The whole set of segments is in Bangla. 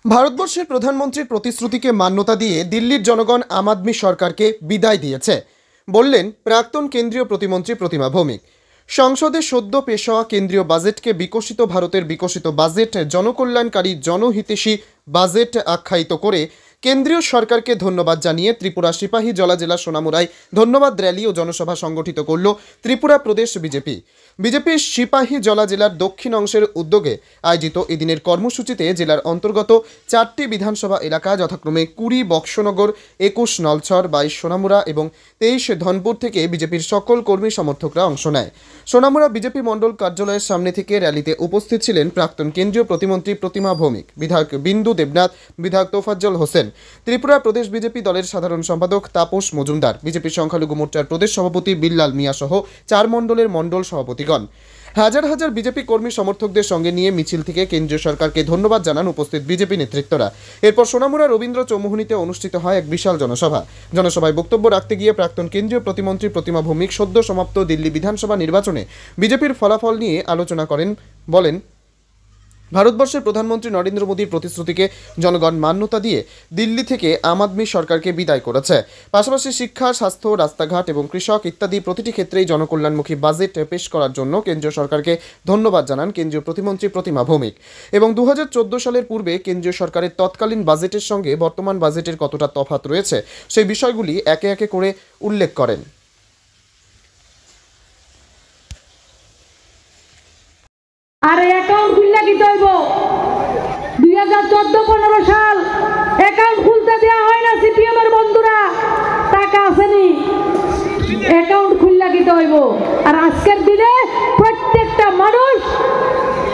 ভারতবর্ষের প্রধানমন্ত্রীর প্রতিশ্রুতিকে মান্যতা দিয়ে দিল্লির জনগণ আম আদমি সরকারকে বিদায় দিয়েছে বললেন প্রাক্তন কেন্দ্রীয় প্রতিমন্ত্রী প্রতিমা ভৌমিক। সংসদে সদ্য পেশ হওয়া কেন্দ্রীয় বাজেটকে বিকশিত ভারতের বিকশিত বাজেট, জনকল্যাণকারী জনহিতৈষী বাজেট আখ্যায়িত করে কেন্দ্রীয় সরকারকে ধন্যবাদ জানিয়ে ত্রিপুরা সিপাহী জলা জেলা সোনামুড়ায় ধন্যবাদ র্যালি ও জনসভা সংগঠিত করল ত্রিপুরা প্রদেশ বিজেপি। বিজেপির সিপাহী জলা জেলার দক্ষিণ অংশের উদ্যোগে আয়োজিত এদিনের কর্মসূচিতে জেলার অন্তর্গত 4টি বিধানসভা এলাকা যথাক্রমে 20 বক্সনগর, 21 নলছর, 22 সোনামুড়া এবং 23 ধনপুর থেকে বিজেপির সকল কর্মী সমর্থকরা অংশ নেয়। সোনামুড়া বিজেপি মণ্ডল কার্যালয়ের সামনে থেকে র্যালিতে উপস্থিত ছিলেন প্রাক্তন কেন্দ্রীয় প্রতিমন্ত্রী প্রতিমা ভৌমিক, বিধায়ক বিন্দু দেবনাথ, বিধায়ক তোফাজ্জল হোসেন, ত্রিপুরা প্রদেশ বিজেপি দলের সাধারণ সম্পাদক তাপস মজুমদার, বিজেপি সংখ্যালঘু মোর্চার প্রদেশ সভাপতি বিল্লাল মিয়া সহ 4 মণ্ডলের মণ্ডল সভাপতিগণ। হাজার হাজার বিজেপি কর্মী সমর্থকদের সঙ্গে নিয়ে মিছিল থেকে কেন্দ্রীয় সরকারকে ধন্যবাদ জানান উপস্থিত বিজেপি নেতৃত্বরা। এরপর সোনামুড়া রবীন্দ্র চৌমুহনীতে অনুষ্ঠিত হয় এক বিশাল জনসভায় বক্তব্য রাখতে গিয়ে প্রাক্তন কেন্দ্রীয় প্রতিমন্ত্রী প্রতিমা ভৌমিক সদ্য সমাপ্ত দিল্লি বিধানসভা নির্বাচনে বিজেপির ফলাফল নিয়ে আলোচনা করেন। বলেন, ভারতবর্ষের প্রধানমন্ত্রী নরেন্দ্র মোদীর প্রতিশ্রুতিকে জনগণ মান্যতা দিয়ে দিল্লি থেকে আম আদমি সরকারকে বিদায় করেছে। পাশাপাশি শিক্ষা, স্বাস্থ্য, রাস্তাঘাট এবং কৃষক ইত্যাদি প্রতিটি ক্ষেত্রেই জনকল্যাণমুখী বাজেট পেশ করার জন্য কেন্দ্রীয় সরকারকে ধন্যবাদ জানান কেন্দ্রীয় প্রতিমন্ত্রী প্রতিমা ভৌমিক। এবং 2014 সালের পূর্বে কেন্দ্রীয় সরকারের তৎকালীন বাজেটের সঙ্গে বর্তমান বাজেটের কতটা তফাৎ রয়েছে সেই বিষয়গুলি একে একে করে উল্লেখ করেন। আর অ্যাকাউন্ট খুললে কি হইব? 2014-15 সাল অ্যাকাউন্ট খুলতে দেওয়া হয় না সিপিএম এর বন্ধুরা, টাকা আসেনি, অ্যাকাউন্ট খুললে কি হইব? আর আজকের দিনে প্রত্যেকটা মানুষ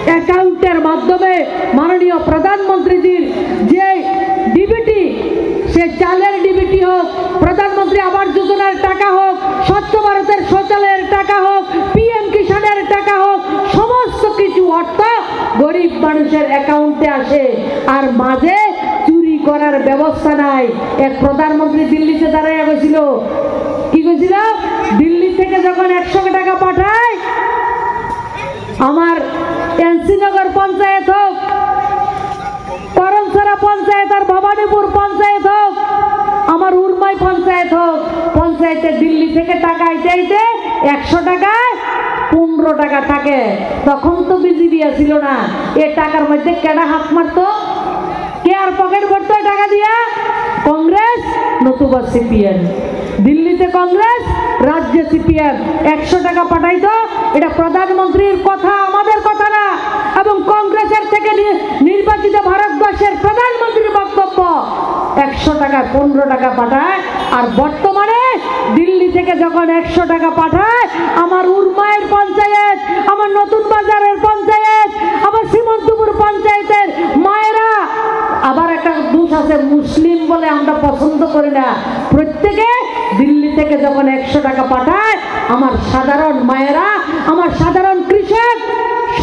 অ্যাকাউন্টের মাধ্যমে মাননীয় প্রধানমন্ত্রীজির যে ডিবিটি, সে চালের ডিবিটি হোক, প্রধানমন্ত্রী আবাস যোজনার টাকা হোক, স্বচ্ছ ভারতের শৌচালয়ের টাকা হোক, পিএম কিষানের টাকা হোক, সমস্ত কিছু অর্থ গরিব মানুষের অ্যাকাউন্টে আসে। আর মাঝে চুরি করার ব্যবস্থা নাই। এক প্রধানমন্ত্রী দিল্লিতে দাঁড়াইয়া গেছিল, কি কইছিল? দিল্লি থেকে যখন 100 টাকা পাঠায়, আমার এনসিনগর পঞ্চায়েত হোক, করমসরা পঞ্চায়েত আর ভবানীপুর পঞ্চায়েত হোক, আমার উরমাই পঞ্চায়েত হোক, পঞ্চায়েতে দিল্লি থেকে টাকা আইতে 100 টাকায় 15 টাকা থাকে। তখন তো বিজেপি ছিল না। এ টাকার মধ্যে কেডা হাত মারতো? কে আর পকেট ভরতো টাকা দিয়া? কংগ্রেস নতুবা সিপিএম। দিল্লিতে কংগ্রেস, রাজ্যে সিপিএম। 100 টাকা পাঠাইতো, এটা প্রধানমন্ত্রীর কথা, আমাদের কথা না। এবং কংগ্রেসের থেকে নির্বাচিত ভারতবর্ষের প্রধানমন্ত্রীর বক্তব্য, 100 টাকা 15 টাকা পাঠায়। আর বর্তমানে দিল্লি থেকে যখন 100 টাকা পাঠায়, আমার উরমায়ের পঞ্চায়েত, আমার নতুন বাজারের পঞ্চায়েত, আমার সীমন্তপুর পঞ্চায়েতের মায়েরা, আবার একটা দোষ আছে, মুসলিম বলে আমরা পছন্দ করি না, প্রত্যেকে দিল্লি থেকে যখন 100 টাকা পাঠায়, আমার সাধারণ মায়েরা, আমার সাধারণ কৃষক,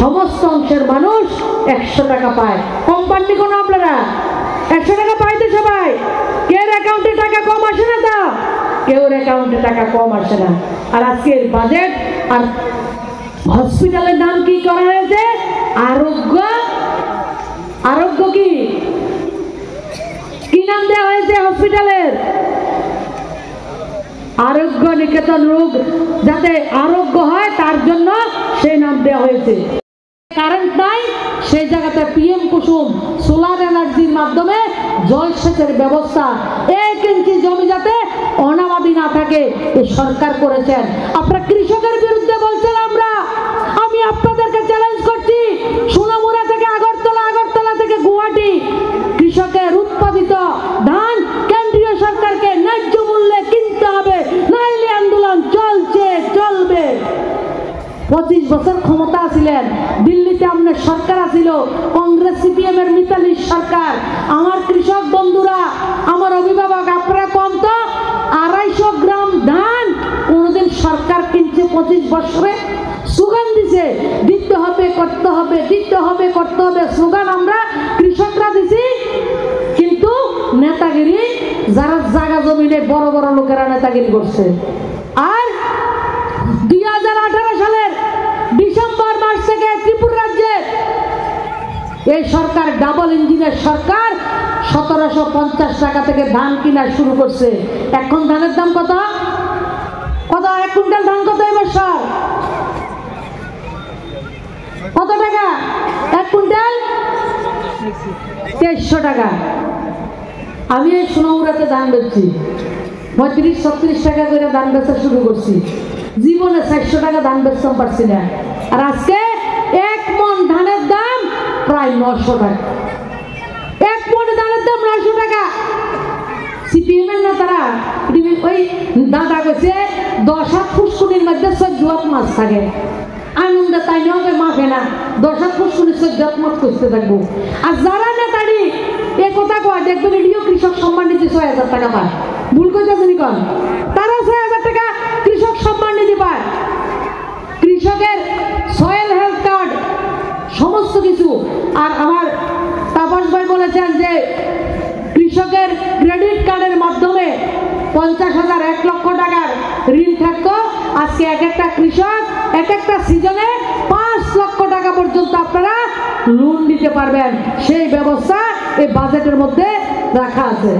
সমস্ত অংশের মানুষ 100 টাকা পায়। কম পাননি কোনো আপনারা? 100 টাকা পাইতে সবাই। কেউ অ্যাকাউন্টে টাকা কম আসে না, তা কেউ অ্যাকাউন্টে টাকা কম আসে না। আর আজকের বাজেট আর হসপিটালের নাম কি করা হয়েছে? আরোগ্য। আরোগ্য কি নাম দেওয়া হয়েছে হসপিটালের? আরোগ্য নিকেতন রোগ, যাতে আরোগ্য হয় তার জন্য সেই নাম দেওয়া হয়েছে। কারেন্ট নাই, সেই জায়গাতে পিএম কুসুম সোলার এনার্জির মাধ্যমে জলসেচের ব্যবস্থা, 1 ইঞ্চি জমি যাতে অনাবাদি না থাকে, এই সরকার করেছেন। আপনারা কৃষকের বিরুদ্ধে বলছেন, আমি আপনাদেরকে চ্যালেঞ্জ করছি, সোনামুড়া থেকে আগরতলা, আগরতলা থেকে গুয়াহাটি, কৃষকের উৎপাদিত ধান কেন্দ্রীয় সরকারকে ন্যায্য মূল্যে কিনতে হবে, নাইলে আন্দোলন চলবে। 25 বছর ক্ষমতা ছিলেন, দিল্লিতে আপনার সরকার আছিল, কংগ্রেস সিপিএম এর মিতালি সরকার। আমার কৃষক বন্ধুরা, আমার অভিভাবক, আপনারা কম তো 250 গ্রাম ধান কোনদিন সরকার কিনছে 25 বছরে? স্লোগান দিছে, দিতে হবে, করতে হবে, দিতে হবে, করতে হবে, স্লোগান আমরা কৃষকরা দিছি। কিন্তু নেতাগিরি, যারা জায়গা জমিনে বড় বড় লোকেরা নেতাগিরি করছে। আর 2018 সালের ডিসেম্বর মাস থেকে ত্রিপুরা রাজ্যে এই সরকার ডাবল ইঞ্জিনের সরকার 1750 টাকা থেকে ধান কিনা শুরু করছে। এখন ধানের দাম কত? কত? 1 কুইন্টাল ধান কত এবার সর? কত টাকা 1 কুইন্টাল? 2300 টাকা। আমি এই সোনামুড়াতে ধান বেচছি, 35-36 টাকা করে ধান বেচা শুরু করছি। জীবনে 400 টাকা ধান বেচতে পারছি না। আর আজকে 1 মণ ধানের দাম প্রায় 900 টাকা। 1 মণ ধানের দাম 900 টাকা। সিপিএম এর নেতারা ওই দাদা কইছে 10 হাত ফুসকুনির মধ্যে 14 হাত মাছ থাকে। আনন্দে তাই নয় মাফে না, 10 হাত ফুসকুনি 14 হাত মাছ করতে থাকবো। আর যারা নেতারি এ কথা কয় দেখবেন এটিও কৃষক সম্মান নিধি 6000 টাকা পায়। ভুল কইতেছেন কোন? তারা 6000 টাকা কৃষক সম্মান নিধি পায়। কৃষকের সয়েল হেলথ কার্ড সমস্ত কিছু। আর আমার তাপস ভাই বলেছেন যে কৃষকের ক্রেডিট কার্ডের মাধ্যমে 50,000 1 লক্ষ টাকার ঋণ থাকতো। আজকে এক একটা কৃষক এক একটা সিজনে 5 লক্ষ টাকা পর্যন্ত আপনারা লোন দিতে পারবেন। সেই ব্যবস্থা এই বাজেটের মধ্যে রাখা আছে।